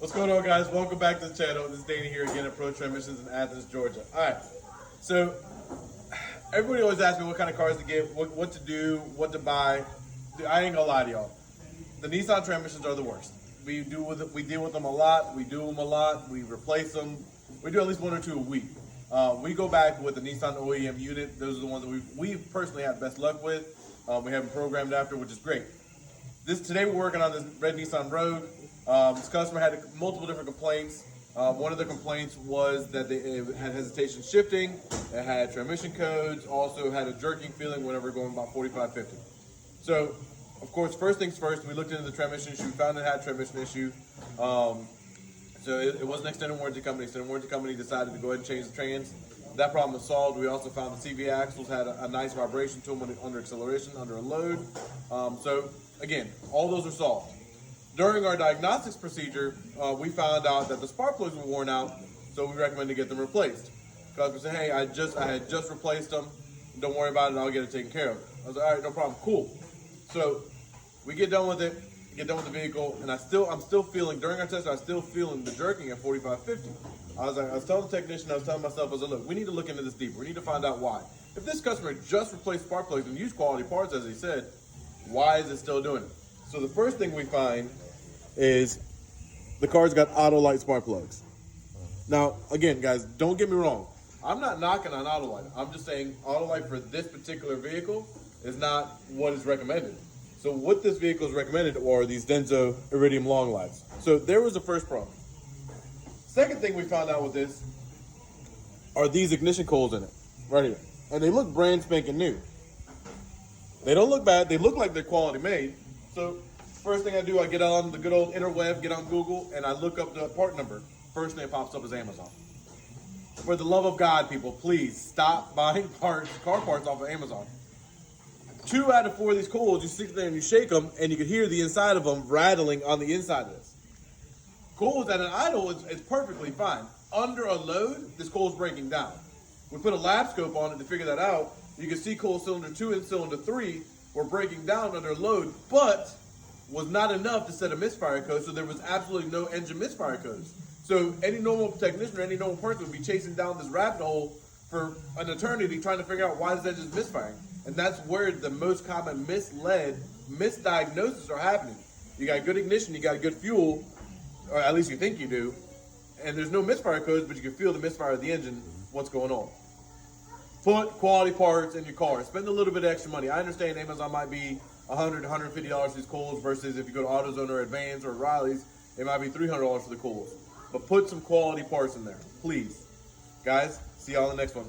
What's going on, guys? Welcome back to the channel. This is Danny here again at Pro Transmissions in Athens, Georgia. All right, so everybody always asks me what kind of cars to get, what to do, what to buy. Dude, I ain't gonna lie to y'all. The Nissan transmissions are the worst. We deal with them a lot. We do them a lot. We replace them. We do at least one or two a week. We go back with the Nissan OEM unit. Those are the ones that we've personally had best luck with. We have them programmed after, which is great. Today we're working on this red Nissan Rogue. This customer had multiple different complaints. One of the complaints was that it had hesitation shifting, it had transmission codes, also had a jerking feeling whenever going about 45, 50. So, of course, first things first, we looked into the transmission issue, found it had a transmission issue. So it was an extended warranty company. Extended warranty company decided to go ahead and change the trans. That problem was solved. We also found the CV axles had a nice vibration to them when under acceleration, under a load. So, again, all those are solved. During our diagnostics procedure, we found out that the spark plugs were worn out, so we recommend to get them replaced. Because we said, hey, I had just replaced them. Don't worry about it, I'll get it taken care of. I was like, all right, no problem, cool. So we get done with it, get done with the vehicle, and I'm still feeling, during our test, I was still feeling the jerking at 45, 50. I was telling the technician, I was telling myself, I was like, look, we need to look into this deeper. We need to find out why. If this customer just replaced spark plugs and used quality parts, as he said, why is it still doing it? So the first thing we find is the car's got auto light spark plugs. Now, again, guys, don't get me wrong. I'm not knocking on auto light. I'm just saying auto light for this particular vehicle is not what is recommended. So what this vehicle is recommended are these Denso Iridium long lights. So there was the first problem. Second thing we found out with this are these ignition coils in it, right here. And they look brand spanking new. They don't look bad. They look like they're quality made. So first thing I do, I get on the good old interweb, get on Google, and I look up the part number. First thing that pops up is Amazon. For the love of God, people, please stop buying car parts off of Amazon. 2 out of 4 of these coils, you stick there and you shake them, and you can hear the inside of them rattling on the inside of this. Coils at an idle is perfectly fine. Under a load, this coil's breaking down. We put a lab scope on it to figure that out. You can see coil cylinder 2 and cylinder 3 were breaking down under load, but was not enough to set a misfire code, so there was absolutely no engine misfire codes. So any normal technician or any normal person would be chasing down this rabbit hole for an eternity trying to figure out why this engine's misfiring. And that's where the most common misdiagnoses are happening. You got good ignition, you got good fuel, or at least you think you do, and there's no misfire codes, but you can feel the misfire of the engine, what's going on. Put quality parts in your car. Spend a little bit of extra money. I understand Amazon might be $100, $150 for these coils versus if you go to AutoZone or Advance or Riley's, it might be $300 for the coils. But put some quality parts in there, please. Guys, see y'all in the next one.